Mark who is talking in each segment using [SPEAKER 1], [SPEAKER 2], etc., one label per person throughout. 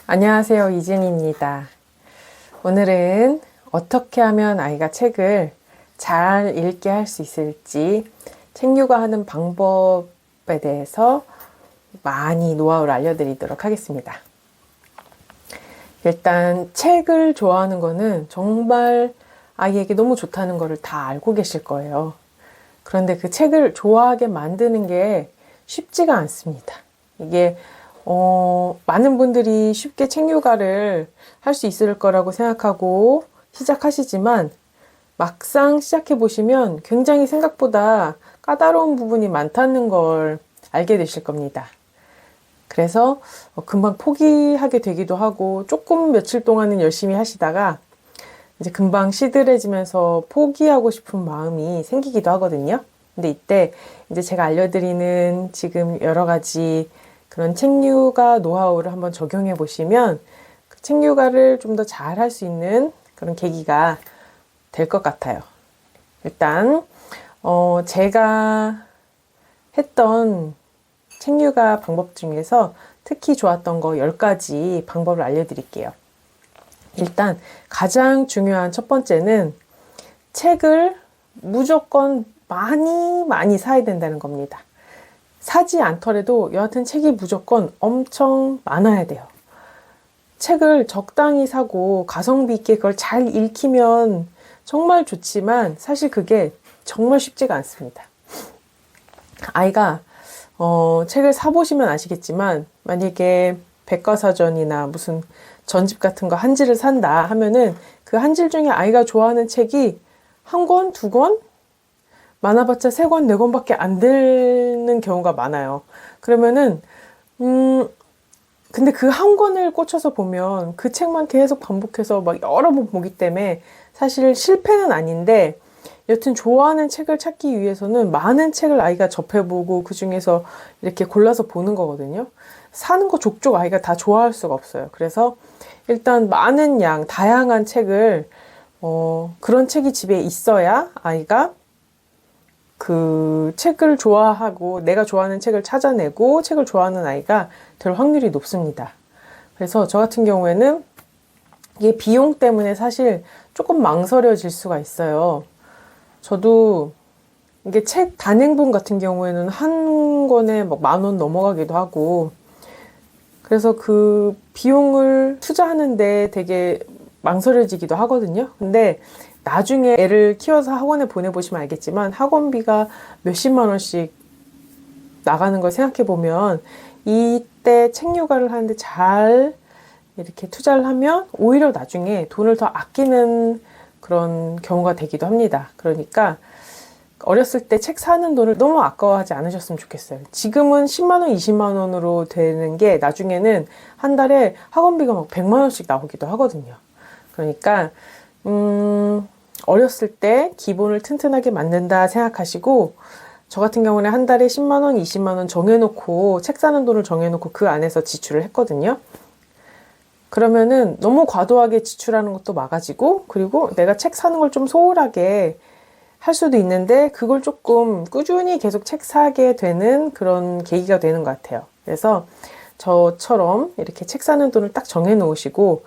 [SPEAKER 1] 안녕하세요, 이진입니다. 오늘은 어떻게 하면 아이가 책을 잘 읽게 할 수 있을지 책 육아하는 방법에 대해서 많이 노하우를 알려드리도록 하겠습니다. 일단 책을 좋아하는 거는 정말 아이에게 너무 좋다는 거를 다 알고 계실 거예요. 그런데 그 책을 좋아하게 만드는 게 쉽지가 않습니다. 이게 많은 분들이 쉽게 책 육아를 할 수 있을 거라고 생각하고 시작하시지만 막상 시작해 보시면 굉장히 생각보다 까다로운 부분이 많다는 걸 알게 되실 겁니다. 그래서 금방 포기하게 되기도 하고 조금 며칠 동안은 열심히 하시다가 이제 금방 시들해지면서 포기하고 싶은 마음이 생기기도 하거든요. 근데 이때 이제 제가 알려드리는 지금 여러 가지 그런 책 육아 노하우를 한번 적용해 보시면 그 책 육아를 좀 더 잘 할 수 있는 그런 계기가 될 것 같아요. 일단 제가 했던 책 육아 방법 중에서 특히 좋았던 거 10가지 방법을 알려드릴게요. 일단 가장 중요한 첫 번째는 책을 무조건 많이 사야 된다는 겁니다. 사지 않더라도 여하튼 책이 무조건 엄청 많아야 돼요. 책을 적당히 사고 가성비 있게 그걸 잘 읽히면 정말 좋지만 사실 그게 정말 쉽지가 않습니다. 아이가 책을 사보시면 아시겠지만 만약에 백과사전이나 무슨 전집 같은 거 한 질을 산다 하면은 그 한 질 중에 아이가 좋아하는 책이 한 권, 두 권? 많아봤자 3권, 4권밖에 안 되는 경우가 많아요. 그러면은 근데 그 한 권을 꽂혀서 보면 그 책만 계속 반복해서 막 여러 번 보기 때문에 사실 실패는 아닌데 여튼 좋아하는 책을 찾기 위해서는 많은 책을 아이가 접해보고 그 중에서 이렇게 골라서 보는 거거든요. 사는 거 족족 아이가 다 좋아할 수가 없어요. 그래서 일단 많은 양, 다양한 책을 그런 책이 집에 있어야 아이가 그 책을 좋아하고 내가 좋아하는 책을 찾아내고 책을 좋아하는 아이가 될 확률이 높습니다. 그래서 저 같은 경우에는 이게 비용 때문에 사실 조금 망설여질 수가 있어요. 저도 이게 책 단행본 같은 경우에는 한 권에 막 10,000원 넘어가기도 하고 그래서 그 비용을 투자하는데 되게 망설여지기도 하거든요. 근데 나중에 애를 키워서 학원에 보내보시면 알겠지만 학원비가 몇십만 원씩 나가는 걸 생각해 보면 이때 책 육아를 하는데 잘 이렇게 투자를 하면 오히려 나중에 돈을 더 아끼는 그런 경우가 되기도 합니다. 그러니까 어렸을 때 책 사는 돈을 너무 아까워하지 않으셨으면 좋겠어요. 지금은 10만 원, 20만 원으로 되는 게 나중에는 한 달에 학원비가 막 100만 원씩 나오기도 하거든요. 그러니까 어렸을 때 기본을 튼튼하게 만든다 생각하시고 저 같은 경우는 한 달에 10만 원, 20만 원 정해놓고 책 사는 돈을 정해놓고 그 안에서 지출을 했거든요. 그러면은 너무 과도하게 지출하는 것도 막아지고 그리고 내가 책 사는 걸 좀 소홀하게 할 수도 있는데 그걸 조금 꾸준히 계속 책 사게 되는 그런 계기가 되는 것 같아요. 그래서 저처럼 이렇게 책 사는 돈을 딱 정해 놓으시고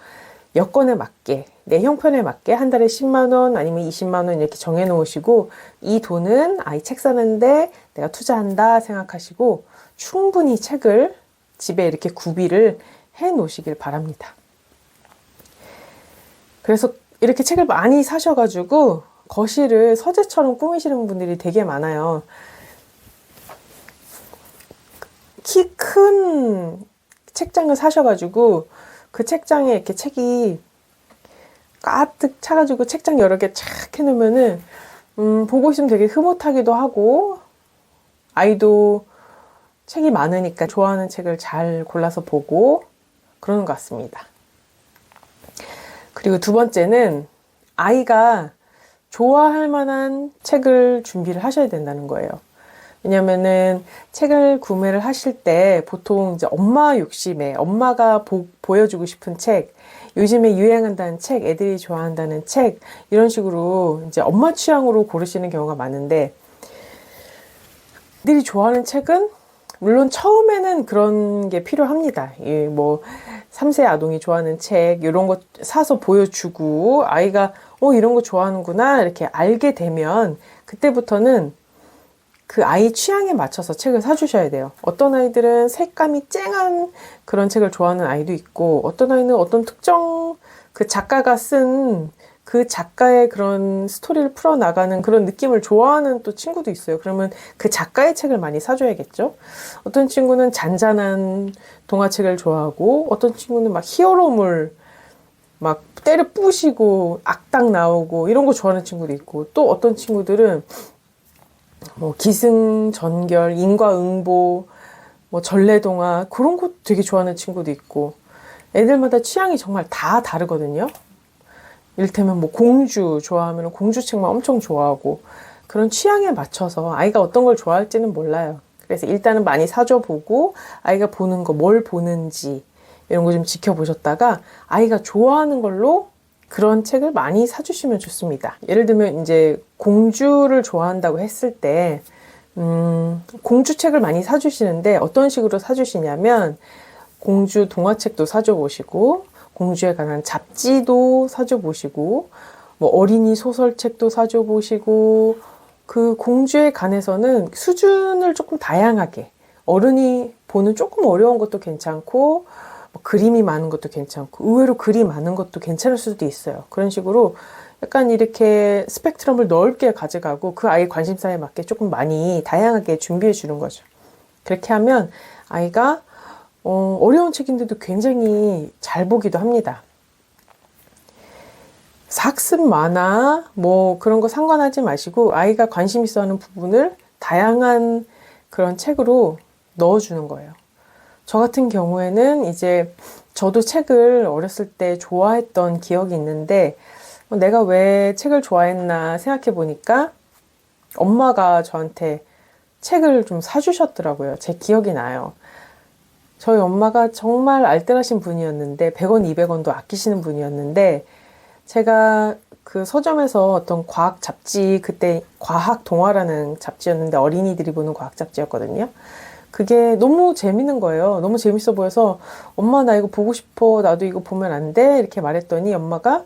[SPEAKER 1] 여건에 맞게 내 형편에 맞게 한 달에 10만 원 아니면 20만 원 이렇게 정해 놓으시고 이 돈은 아이 책 사는데 내가 투자한다 생각하시고 충분히 책을 집에 이렇게 구비를 해 놓으시길 바랍니다. 그래서 이렇게 책을 많이 사셔가지고 거실을 서재처럼 꾸미시는 분들이 되게 많아요. 키 큰 책장을 사셔가지고 그 책장에 이렇게 책이 가득 차가지고 책장 여러 개 착 해놓으면은 보고 있으면 되게 흐뭇하기도 하고 아이도 책이 많으니까 좋아하는 책을 잘 골라서 보고 그러는 것 같습니다. 그리고 두 번째는 아이가 좋아할 만한 책을 준비를 하셔야 된다는 거예요. 왜냐면은 책을 구매를 하실 때 보통 이제 엄마 욕심에 엄마가 보여주고 싶은 책, 요즘에 유행한다는 책, 애들이 좋아한다는 책 이런 식으로 이제 엄마 취향으로 고르시는 경우가 많은데 애들이 좋아하는 책은 물론 처음에는 그런 게 필요합니다. 뭐 3세 아동이 좋아하는 책 이런 거 사서 보여주고 아이가 이런 거 좋아하는구나 이렇게 알게 되면 그때부터는 그 아이 취향에 맞춰서 책을 사주셔야 돼요. 어떤 아이들은 색감이 쨍한 그런 책을 좋아하는 아이도 있고 어떤 아이는 어떤 특정 그 작가가 쓴 그 작가의 그런 스토리를 풀어나가는 그런 느낌을 좋아하는 또 친구도 있어요. 그러면 그 작가의 책을 많이 사줘야겠죠. 어떤 친구는 잔잔한 동화책을 좋아하고 어떤 친구는 막 히어로물 막 때려 부시고 악당 나오고 이런 거 좋아하는 친구도 있고 또 어떤 친구들은 뭐 기승전결, 인과응보, 뭐 전래동화 그런 거 되게 좋아하는 친구도 있고 애들마다 취향이 정말 다 다르거든요. 이를테면 뭐 공주 좋아하면 공주책만 엄청 좋아하고 그런 취향에 맞춰서 아이가 어떤 걸 좋아할지는 몰라요. 그래서 일단은 많이 사줘보고 아이가 보는 거 뭘 보는지 이런 거 좀 지켜보셨다가 아이가 좋아하는 걸로 그런 책을 많이 사주시면 좋습니다. 예를 들면 이제 공주를 좋아한다고 했을 때 공주책을 많이 사주시는데 어떤 식으로 사주시냐면 공주 동화책도 사줘보시고 공주에 관한 잡지도 사줘보시고 뭐 어린이 소설책도 사줘보시고 그 공주에 관해서는 수준을 조금 다양하게 어른이 보는 조금 어려운 것도 괜찮고 뭐 그림이 많은 것도 괜찮고 의외로 글이 많은 것도 괜찮을 수도 있어요. 그런 식으로 약간 이렇게 스펙트럼을 넓게 가져가고 그 아이 관심사에 맞게 조금 많이 다양하게 준비해 주는 거죠. 그렇게 하면 아이가 어려운 책인데도 굉장히 잘 보기도 합니다. 학습 만화 뭐 그런 거 상관하지 마시고 아이가 관심 있어 하는 부분을 다양한 그런 책으로 넣어주는 거예요. 저 같은 경우에는 이제 저도 책을 어렸을 때 좋아했던 기억이 있는데 내가 왜 책을 좋아했나 생각해 보니까 엄마가 저한테 책을 좀 사주셨더라고요. 제 기억이 나요. 저희 엄마가 정말 알뜰하신 분이었는데 100원, 200원도 아끼시는 분이었는데 제가 그 서점에서 어떤 과학 잡지 그때 과학 동화라는 잡지였는데 어린이들이 보는 과학 잡지였거든요. 그게 너무 재밌는 거예요. 너무 재밌어 보여서 엄마 나 이거 보고 싶어. 나도 이거 보면 안 돼? 이렇게 말했더니 엄마가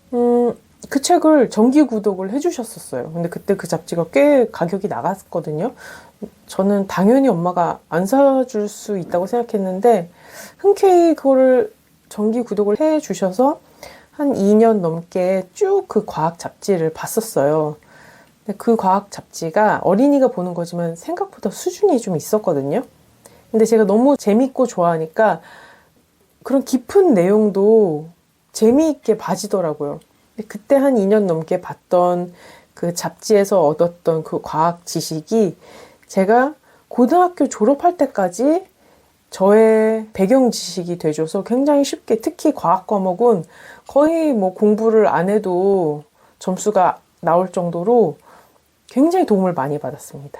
[SPEAKER 1] 그 책을 정기 구독을 해주셨었어요. 근데 그때 그 잡지가 꽤 가격이 나갔거든요. 저는 당연히 엄마가 안 사줄 수 있다고 생각했는데 흔쾌히 그거를 정기 구독을 해주셔서 한 2년 넘게 쭉 그 과학 잡지를 봤었어요. 근데 그 과학 잡지가 어린이가 보는 거지만 생각보다 수준이 좀 있었거든요. 근데 제가 너무 재밌고 좋아하니까 그런 깊은 내용도 재미있게 봐지더라고요. 그때 한 2년 넘게 봤던 그 잡지에서 얻었던 그 과학 지식이 제가 고등학교 졸업할 때까지 저의 배경 지식이 돼줘서 굉장히 쉽게 특히 과학 과목은 거의 뭐 공부를 안 해도 점수가 나올 정도로 굉장히 도움을 많이 받았습니다.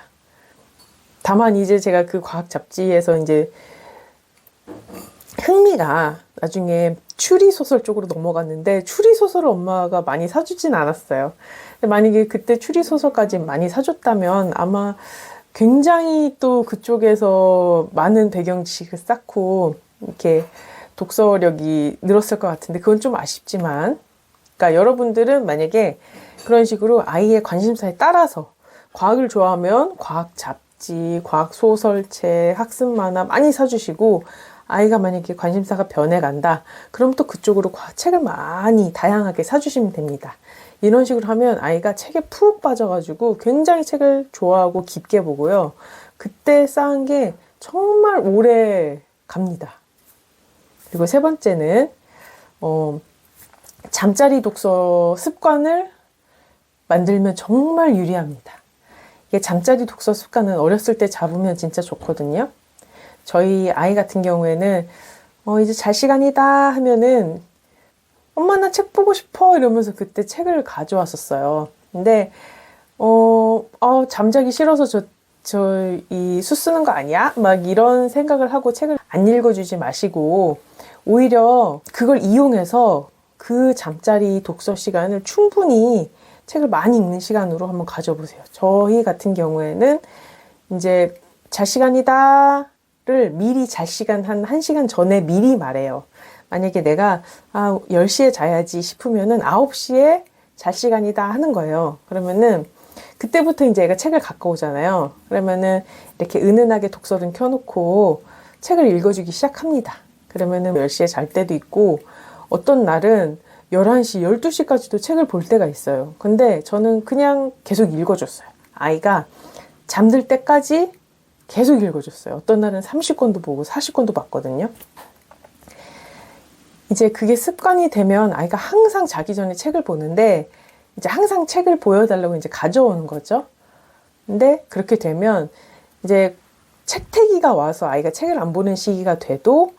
[SPEAKER 1] 다만 이제 제가 그 과학 잡지에서 이제 흥미가 나중에 추리소설 쪽으로 넘어갔는데 추리소설을 엄마가 많이 사주진 않았어요. 근데 만약에 그때 추리소설까지 많이 사줬다면 아마 굉장히 또 그쪽에서 많은 배경 지식을 쌓고 이렇게 독서력이 늘었을 것 같은데 그건 좀 아쉽지만 그러니까 여러분들은 만약에 그런 식으로 아이의 관심사에 따라서 과학을 좋아하면 과학 잡지, 과학 소설책, 학습 만화 많이 사주시고 아이가 만약에 관심사가 변해간다. 그럼 또 그쪽으로 책을 많이 다양하게 사주시면 됩니다. 이런 식으로 하면 아이가 책에 푹 빠져가지고 굉장히 책을 좋아하고 깊게 보고요. 그때 쌓은 게 정말 오래 갑니다. 그리고 세 번째는 잠자리 독서 습관을 만들면 정말 유리합니다. 이게 잠자리 독서 습관은 어렸을 때 잡으면 진짜 좋거든요. 저희 아이 같은 경우에는 이제 잘 시간이다 하면은 엄마 나 책 보고 싶어 이러면서 그때 책을 가져왔었어요. 근데 잠자기 싫어서 저 이 수 쓰는 거 아니야? 막 이런 생각을 하고 책을 안 읽어주지 마시고 오히려 그걸 이용해서 그 잠자리 독서 시간을 충분히 책을 많이 읽는 시간으로 한번 가져보세요. 저희 같은 경우에는 이제 잘 시간이다를 미리 잘 시간 한 1시간 전에 미리 말해요. 만약에 내가 10시에 자야지 싶으면은 9시에 잘 시간이다 하는 거예요. 그러면은 그때부터 이제 애가 책을 갖고 오잖아요. 그러면은 이렇게 은은하게 독서를 켜놓고 책을 읽어주기 시작합니다. 그러면은 10시에 잘 때도 있고 어떤 날은 11시, 12시까지도 책을 볼 때가 있어요. 근데 저는 그냥 계속 읽어줬어요. 아이가 잠들 때까지 계속 읽어줬어요. 어떤 날은 30권도 보고 40권도 봤거든요. 이제 그게 습관이 되면 아이가 항상 자기 전에 책을 보는데 이제 항상 책을 보여달라고 이제 가져오는 거죠. 근데 그렇게 되면 이제 책태기가 와서 아이가 책을 안 보는 시기가 돼도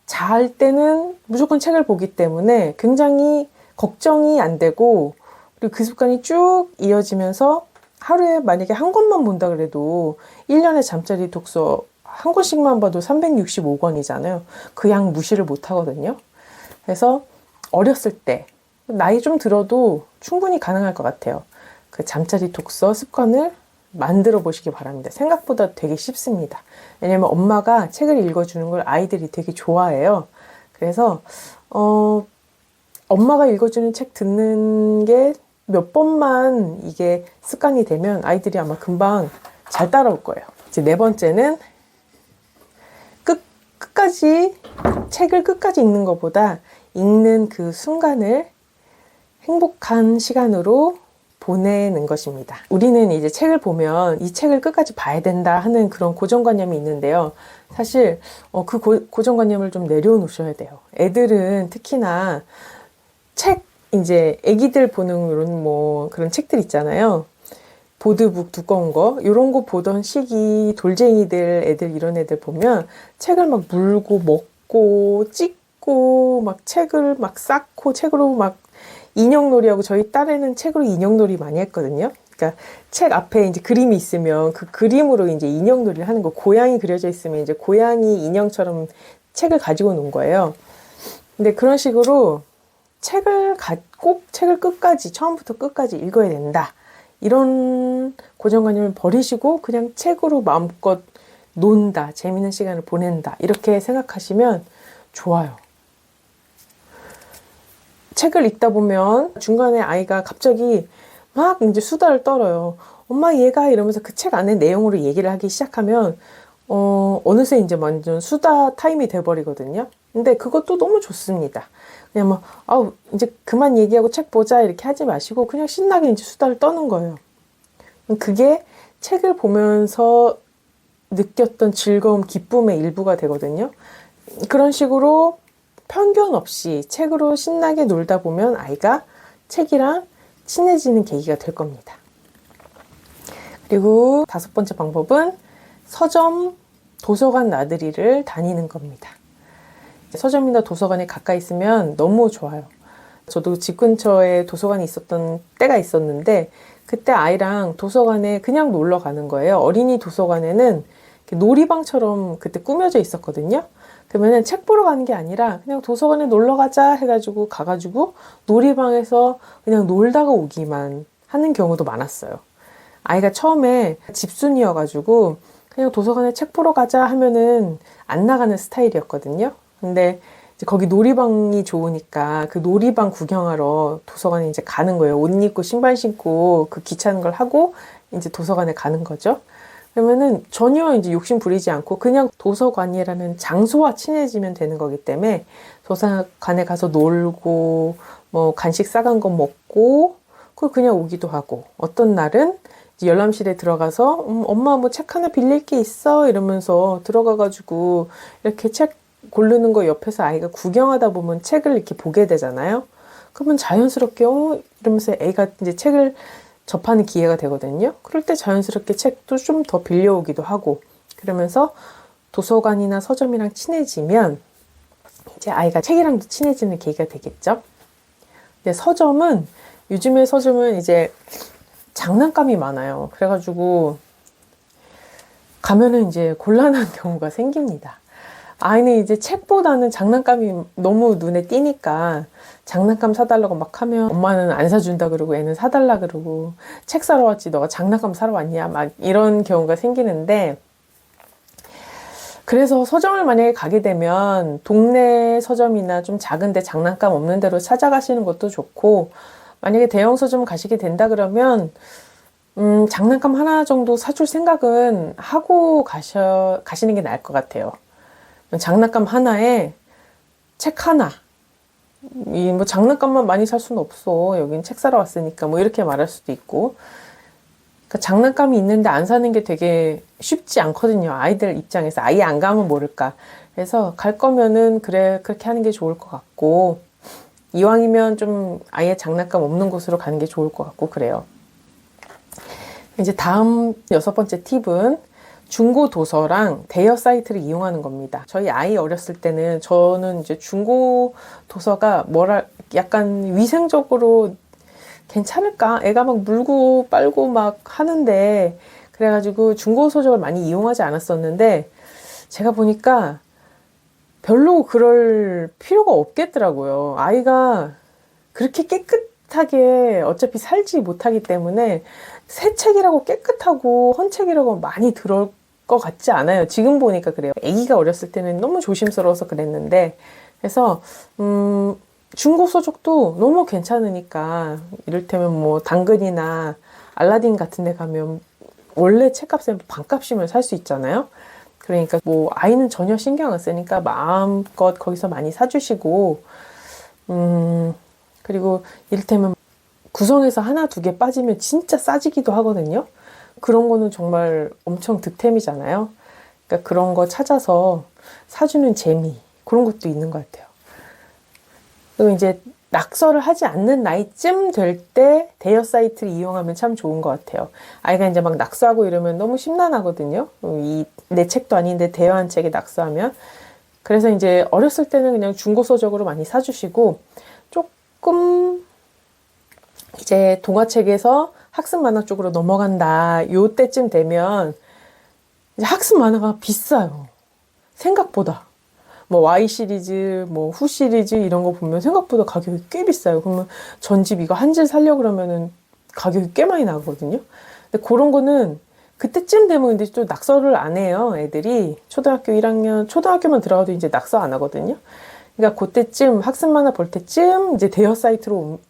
[SPEAKER 1] 잘 때는 무조건 책을 보기 때문에 굉장히 걱정이 안 되고 그리고 그 습관이 쭉 이어지면서 하루에 만약에 한 권만 본다 그래도 1년에 잠자리 독서 한 권씩만 봐도 365권이잖아요. 그 양 무시를 못 하거든요. 그래서 어렸을 때 나이 좀 들어도 충분히 가능할 것 같아요. 그 잠자리 독서 습관을 만들어 보시기 바랍니다. 생각보다 되게 쉽습니다. 왜냐면 엄마가 책을 읽어주는 걸 아이들이 되게 좋아해요. 그래서 엄마가 읽어주는 책 듣는 게 몇 번만 이게 습관이 되면 아이들이 아마 금방 잘 따라올 거예요. 이제 네 번째는 끝까지 책을 끝까지 읽는 것보다 읽는 그 순간을 행복한 시간으로 보내는 것입니다. 우리는 이제 책을 보면 이 책을 끝까지 봐야 된다 하는 그런 고정관념이 있는데요. 사실 그 고정관념을 좀 내려놓으셔야 돼요. 애들은 특히나 책 이제 애기들 보는 이런 뭐 그런 책들 있잖아요. 보드북 두꺼운 거 이런 거 보던 시기 돌쟁이들 애들 이런 애들 보면 책을 막 물고 먹고 찍고 막 책을 막 쌓고 책으로 막 인형놀이하고 저희 딸애는 책으로 인형놀이 많이 했거든요. 그러니까 책 앞에 이제 그림이 있으면 그 그림으로 이제 인형놀이를 하는 거. 고양이 그려져 있으면 이제 고양이 인형처럼 책을 가지고 논 거예요. 근데 그런 식으로 꼭 책을 끝까지 처음부터 끝까지 읽어야 된다. 이런 고정관념을 버리시고 그냥 책으로 마음껏 논다. 재밌는 시간을 보낸다. 이렇게 생각하시면 좋아요. 책을 읽다 보면 중간에 아이가 갑자기 막 이제 수다를 떨어요. 엄마 얘가 이러면서 그 책 안에 내용으로 얘기를 하기 시작하면 어느새 이제 완전 수다 타임이 돼버리거든요. 근데 그것도 너무 좋습니다. 그냥 뭐 이제 그만 얘기하고 책 보자 이렇게 하지 마시고 그냥 신나게 이제 수다를 떠는 거예요. 그게 책을 보면서 느꼈던 즐거움, 기쁨의 일부가 되거든요. 그런 식으로 편견 없이 책으로 신나게 놀다 보면 아이가 책이랑 친해지는 계기가 될 겁니다. 그리고 5번째 방법은 서점, 도서관 나들이를 다니는 겁니다. 서점이나 도서관에 가까이 있으면 너무 좋아요. 저도 집 근처에 도서관이 있었던 때가 있었는데 그때 아이랑 도서관에 그냥 놀러 가는 거예요. 어린이 도서관에는 놀이방처럼 그때 꾸며져 있었거든요. 그러면은 책 보러 가는 게 아니라 그냥 도서관에 놀러 가자 해가지고 가가지고 놀이방에서 그냥 놀다가 오기만 하는 경우도 많았어요. 아이가 처음에 집순이여가지고 그냥 도서관에 책 보러 가자 하면은 안 나가는 스타일이었거든요. 근데 이제 거기 놀이방이 좋으니까 그 놀이방 구경하러 도서관에 이제 가는 거예요. 옷 입고 신발 신고 그 귀찮은 걸 하고 이제 도서관에 가는 거죠. 그러면은 전혀 이제 욕심 부리지 않고 그냥 도서관이라는 장소와 친해지면 되는 거기 때문에 도서관에 가서 놀고 뭐 간식 싸간 거 먹고 그걸 그냥 오기도 하고 어떤 날은 이제 열람실에 들어가서 엄마 뭐 책 하나 빌릴 게 있어 이러면서 들어가가지고 이렇게 책 고르는 거 옆에서 아이가 구경하다 보면 책을 이렇게 보게 되잖아요. 그러면 자연스럽게 이러면서 애가 이제 책을 접하는 기회가 되거든요. 그럴 때 자연스럽게 책도 좀 더 빌려오기도 하고 그러면서 도서관이나 서점이랑 친해지면 이제 아이가 책이랑도 친해지는 계기가 되겠죠. 근데 요즘에 서점은 이제 장난감이 많아요. 그래가지고 가면은 이제 곤란한 경우가 생깁니다. 아이는 이제 책보다는 장난감이 너무 눈에 띄니까 장난감 사달라고 막 하면 엄마는 안 사준다 그러고 애는 사달라 그러고 책 사러 왔지 너가 장난감 사러 왔냐 막 이런 경우가 생기는데 그래서 서점을 만약에 가게 되면 동네 서점이나 좀 작은데 장난감 없는 데로 찾아가시는 것도 좋고, 만약에 대형 서점 가시게 된다 그러면 장난감 하나 정도 사줄 생각은 하고 가시는 게 나을 것 같아요. 장난감 하나에 책 하나. 뭐 장난감만 많이 살 수는 없어. 여긴 책 사러 왔으니까 뭐 이렇게 말할 수도 있고. 그러니까 장난감이 있는데 안 사는 게 되게 쉽지 않거든요. 아이들 입장에서. 아예 안 가면 모를까. 그래서 갈 거면은 그래, 그렇게 하는 게 좋을 것 같고, 이왕이면 좀 아예 장난감 없는 곳으로 가는 게 좋을 것 같고, 그래요. 이제 다음 6번째 팁은 중고 도서랑 대여 사이트를 이용하는 겁니다. 저희 아이 어렸을 때는 저는 이제 중고 도서가 약간 위생적으로 괜찮을까? 애가 막 물고 빨고 막 하는데, 그래가지고 중고 서적을 많이 이용하지 않았었는데, 제가 보니까 별로 그럴 필요가 없겠더라고요. 아이가 그렇게 깨끗하게 어차피 살지 못하기 때문에 새 책이라고 깨끗하고 헌 책이라고 많이 들어올 것 같지 않아요. 지금 보니까 그래요. 아기가 어렸을 때는 너무 조심스러워서 그랬는데, 그래서 중고 서적도 너무 괜찮으니까, 이를테면 뭐 당근이나 알라딘 같은 데 가면 원래 책값의 반값이면 살 수 있잖아요. 그러니까 뭐 아이는 전혀 신경 안 쓰니까 마음껏 거기서 많이 사주시고, 그리고 이를테면 구성에서 하나 두 개 빠지면 진짜 싸지기도 하거든요. 그런 거는 정말 엄청 득템이잖아요. 그러니까 그런 거 찾아서 사주는 재미, 그런 것도 있는 것 같아요. 그리고 이제 낙서를 하지 않는 나이쯤 될 때 대여 사이트를 이용하면 참 좋은 것 같아요. 아이가 이제 막 낙서하고 이러면 너무 심란하거든요. 내 책도 아닌데 대여한 책에 낙서하면. 그래서 이제 어렸을 때는 그냥 중고 서적으로 많이 사주시고, 조금 이제 동화책에서 학습 만화 쪽으로 넘어간다, 요 때쯤 되면 이제 학습 만화가 비싸요. 생각보다. 뭐 Y 시리즈, 뭐 후 시리즈 이런 거 보면 생각보다 가격이 꽤 비싸요. 그러면 전집 이거 한 질 사려고 그러면은 가격이 꽤 많이 나거든요. 근데 그런 거는 그때쯤 되면 근데 또 낙서를 안 해요. 애들이 초등학교 1학년, 초등학교만 들어가도 이제 낙서 안 하거든요. 그러니까 그때쯤 학습 만화 볼 때쯤 이제 대여 사이트로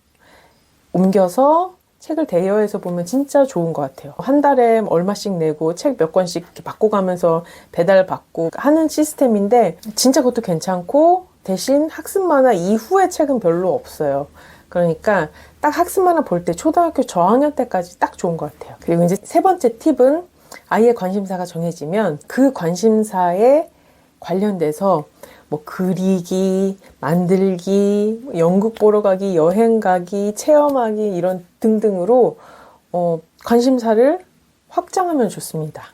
[SPEAKER 1] 옮겨서 책을 대여해서 보면 진짜 좋은 것 같아요. 한 달에 얼마씩 내고 책 몇 권씩 이렇게 바꿔가면서 배달받고 하는 시스템인데, 진짜 그것도 괜찮고, 대신 학습 만화 이후의 책은 별로 없어요. 그러니까 딱 학습 만화 볼 때 초등학교 저학년 때까지 딱 좋은 것 같아요. 그리고 이제 3번째 팁은 아이의 관심사가 정해지면 그 관심사에 관련돼서 뭐 그리기, 만들기, 연극 보러 가기, 여행 가기, 체험하기 이런 등등으로 관심사를 확장하면 좋습니다.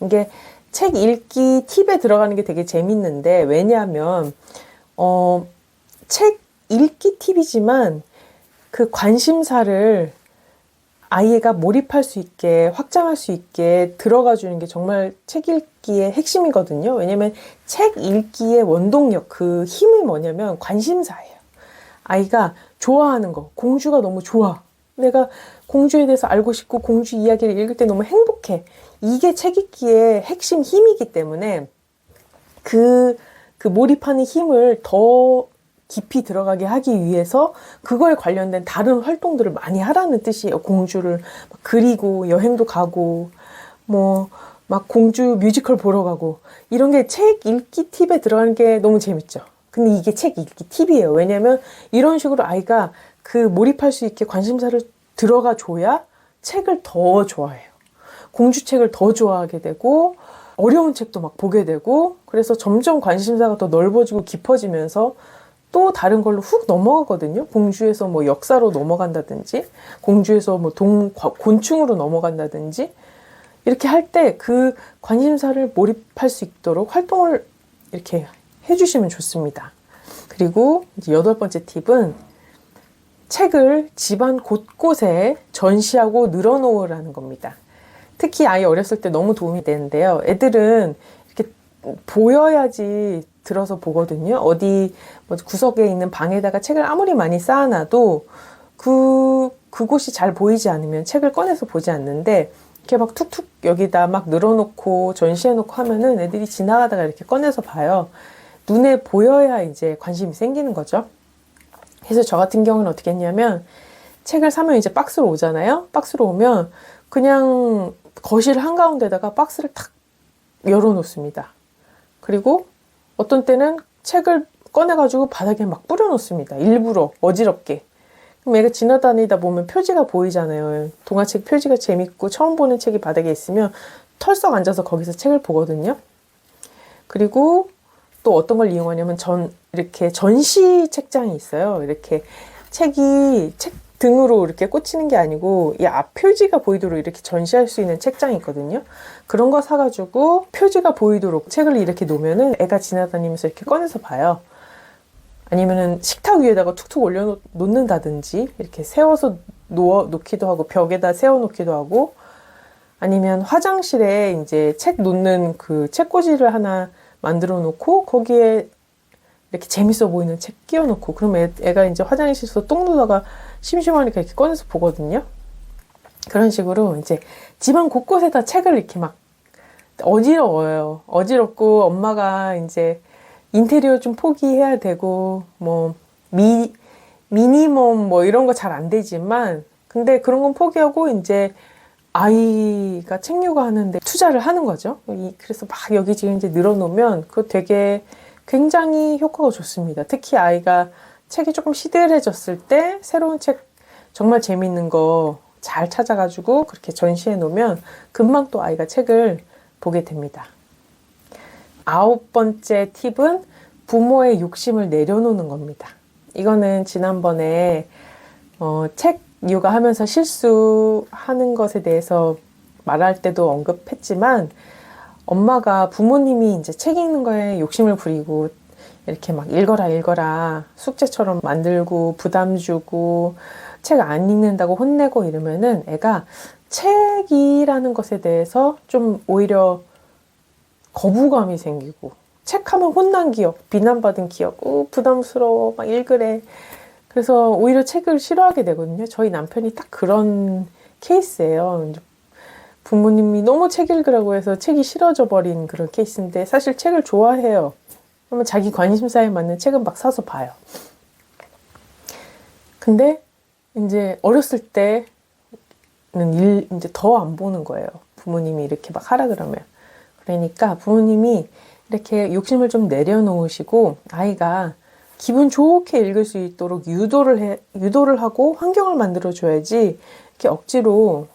[SPEAKER 1] 이게 책 읽기 팁에 들어가는 게 되게 재밌는데, 왜냐하면 책 읽기 팁이지만 그 관심사를 아이가 몰입할 수 있게, 확장할 수 있게 들어가 주는 게 정말 책 읽기의 핵심이거든요. 왜냐면 책 읽기의 원동력, 그 힘이 뭐냐면 관심사예요. 아이가 좋아하는 거, 공주가 너무 좋아. 내가 공주에 대해서 알고 싶고 공주 이야기를 읽을 때 너무 행복해. 이게 책 읽기의 핵심 힘이기 때문에 그 몰입하는 힘을 더 깊이 들어가게 하기 위해서 그거에 관련된 다른 활동들을 많이 하라는 뜻이에요. 공주를 막 그리고 여행도 가고 뭐 막 공주 뮤지컬 보러 가고 이런 게 책 읽기 팁에 들어가는 게 너무 재밌죠. 근데 이게 책 읽기 팁이에요. 왜냐면 이런 식으로 아이가 그 몰입할 수 있게 관심사를 들어가 줘야 책을 더 좋아해요. 공주책을 더 좋아하게 되고 어려운 책도 막 보게 되고, 그래서 점점 관심사가 더 넓어지고 깊어지면서 또 다른 걸로 훅 넘어가거든요. 공주에서 뭐 역사로 넘어간다든지, 공주에서 뭐 곤충으로 넘어간다든지, 이렇게 할 때 그 관심사를 몰입할 수 있도록 활동을 이렇게 해주시면 좋습니다. 그리고 이제 8번째 팁은 책을 집안 곳곳에 전시하고 늘어놓으라는 겁니다. 특히 아이 어렸을 때 너무 도움이 되는데요. 애들은 이렇게 보여야지 들어서 보거든요. 어디 뭐 구석에 있는 방에다가 책을 아무리 많이 쌓아놔도 그곳이 잘 보이지 않으면 책을 꺼내서 보지 않는데, 이렇게 막 툭툭 여기다 막 늘어놓고 전시해놓고 하면은 애들이 지나가다가 이렇게 꺼내서 봐요. 눈에 보여야 이제 관심이 생기는 거죠. 그래서 저 같은 경우는 어떻게 했냐면 책을 사면 이제 박스로 오잖아요. 박스로 오면 그냥 거실 한가운데다가 박스를 탁 열어놓습니다. 그리고 어떤 때는 책을 꺼내가지고 바닥에 막 뿌려놓습니다. 일부러 어지럽게. 그럼 애가 지나다니다 보면 표지가 보이잖아요. 동화책 표지가 재밌고 처음 보는 책이 바닥에 있으면 털썩 앉아서 거기서 책을 보거든요. 그리고 또 어떤 걸 이용하냐면 이렇게 전시 책장이 있어요. 이렇게 책이 책 등으로 이렇게 꽂히는 게 아니고 이 앞 표지가 보이도록 이렇게 전시할 수 있는 책장이 있거든요. 그런 거 사가지고 표지가 보이도록 책을 이렇게 놓으면은 애가 지나다니면서 이렇게 꺼내서 봐요. 아니면은 식탁 위에다가 툭툭 올려놓는다든지 이렇게 세워서 놓기도 하고 벽에다 세워놓기도 하고 아니면 화장실에 이제 책 놓는 그 책꽂이를 하나 만들어 놓고 거기에 이렇게 재밌어 보이는 책 끼워놓고 그러면 애가 이제 화장실에서 똥 누다가 심심하니까 이렇게 꺼내서 보거든요. 그런 식으로 이제 집안 곳곳에다 책을 이렇게 막 어지러워요. 어지럽고 엄마가 이제 인테리어 좀 포기해야 되고 뭐 미니멈 뭐 이런 거 잘 안 되지만 근데 그런 건 포기하고 이제 아이가 책 요구하는데 투자를 하는 거죠. 그래서 막 여기 지금 이제 늘어놓으면 그거 되게 굉장히 효과가 좋습니다. 특히 아이가 책이 조금 시들해졌을 때 새로운 책 정말 재밌는 거 잘 찾아가지고 그렇게 전시해 놓으면 금방 또 아이가 책을 보게 됩니다. 9번째 팁은 부모의 욕심을 내려놓는 겁니다. 이거는 지난번에 책 육아하면서 실수하는 것에 대해서 말할 때도 언급했지만 엄마가 부모님이 이제 책 읽는 거에 욕심을 부리고 이렇게 막 읽어라 숙제처럼 만들고 부담 주고 책 안 읽는다고 혼내고 이러면은 애가 책이라는 것에 대해서 좀 오히려 거부감이 생기고 책하면 혼난 기억, 비난받은 기억, 부담스러워 막 읽으래. 그래서 오히려 책을 싫어하게 되거든요. 저희 남편이 딱 그런 케이스예요. 부모님이 너무 책 읽으라고 해서 책이 싫어져 버린 그런 케이스인데 사실 책을 좋아해요. 그러면 자기 관심사에 맞는 책은 막 사서 봐요. 근데 이제 어렸을 때는 이제 더 안 보는 거예요. 부모님이 이렇게 막 하라 그러면. 그러니까 부모님이 이렇게 욕심을 좀 내려놓으시고 아이가 기분 좋게 읽을 수 있도록 유도를 하고 환경을 만들어줘야지 이렇게 억지로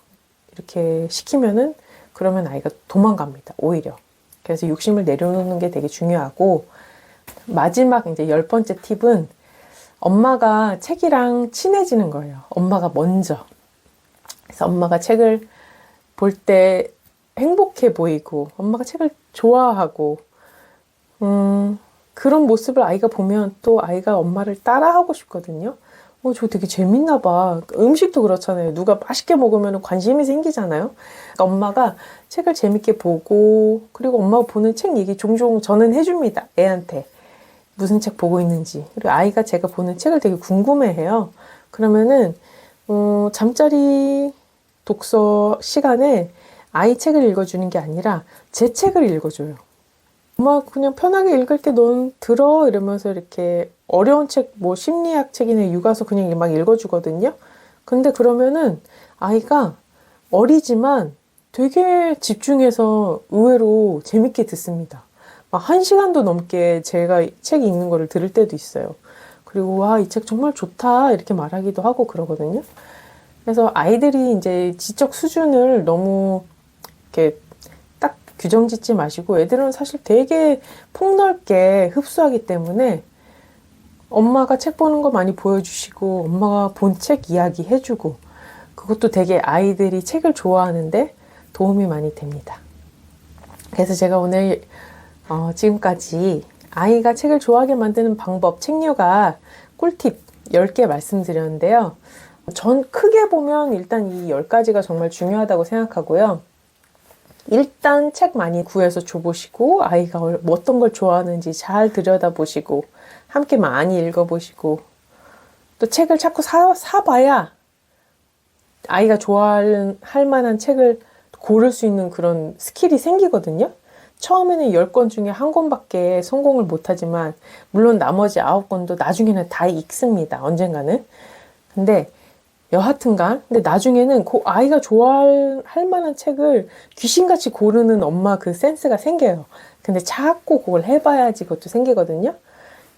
[SPEAKER 1] 이렇게 시키면은 그러면 아이가 도망갑니다. 오히려. 그래서 욕심을 내려놓는 게 되게 중요하고 마지막 이제 10번째 팁은 엄마가 책이랑 친해지는 거예요. 엄마가 먼저. 그래서 엄마가 책을 볼 때 행복해 보이고 엄마가 책을 좋아하고 그런 모습을 아이가 보면 또 아이가 엄마를 따라하고 싶거든요. 저거 되게 재밌나 봐. 음식도 그렇잖아요. 누가 맛있게 먹으면 관심이 생기잖아요. 그러니까 엄마가 책을 재밌게 보고 그리고 엄마가 보는 책 얘기 종종 저는 해줍니다. 애한테. 무슨 책 보고 있는지. 그리고 아이가 제가 보는 책을 되게 궁금해해요. 그러면은 잠자리 독서 시간에 아이 책을 읽어주는 게 아니라 제 책을 읽어줘요. 엄마 그냥 편하게 읽을 때 넌 들어 이러면서 이렇게 어려운 책, 뭐 심리학 책이나 육아서 그냥 막 읽어주거든요. 근데 그러면은 아이가 어리지만 되게 집중해서 의외로 재밌게 듣습니다. 막 1시간도 넘게 제가 책 읽는 거를 들을 때도 있어요. 그리고 와, 이 책 정말 좋다 이렇게 말하기도 하고 그러거든요. 그래서 아이들이 이제 지적 수준을 너무 이렇게 딱 규정 짓지 마시고 애들은 사실 되게 폭넓게 흡수하기 때문에 엄마가 책 보는 거 많이 보여주시고 엄마가 본 책 이야기 해주고 그것도 되게 아이들이 책을 좋아하는데 도움이 많이 됩니다. 그래서 제가 오늘 지금까지 아이가 책을 좋아하게 만드는 방법, 책류가 꿀팁 10개 말씀드렸는데요. 전 크게 보면 일단 이 10가지가 정말 중요하다고 생각하고요. 일단 책 많이 구해서 줘보시고 아이가 어떤 걸 좋아하는지 잘 들여다보시고 함께 많이 읽어보시고 또 책을 자꾸 사봐야 아이가 좋아할 만한 책을 고를 수 있는 그런 스킬이 생기거든요. 처음에는 10권 중에 한 권밖에 성공을 못하지만 물론 나머지 9권도 나중에는 다 읽습니다. 언젠가는. 근데 여하튼간 근데 나중에는 그 아이가 좋아할 만한 책을 귀신같이 고르는 엄마 그 센스가 생겨요. 근데 자꾸 그걸 해봐야지 그것도 생기거든요.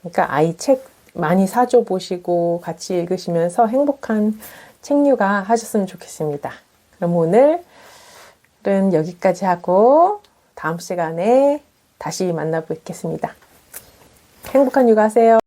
[SPEAKER 1] 그러니까 아이 책 많이 사줘 보시고 같이 읽으시면서 행복한 책류가 하셨으면 좋겠습니다. 그럼 오늘은 여기까지 하고 다음 시간에 다시 만나 뵙겠습니다. 행복한 육아 하세요.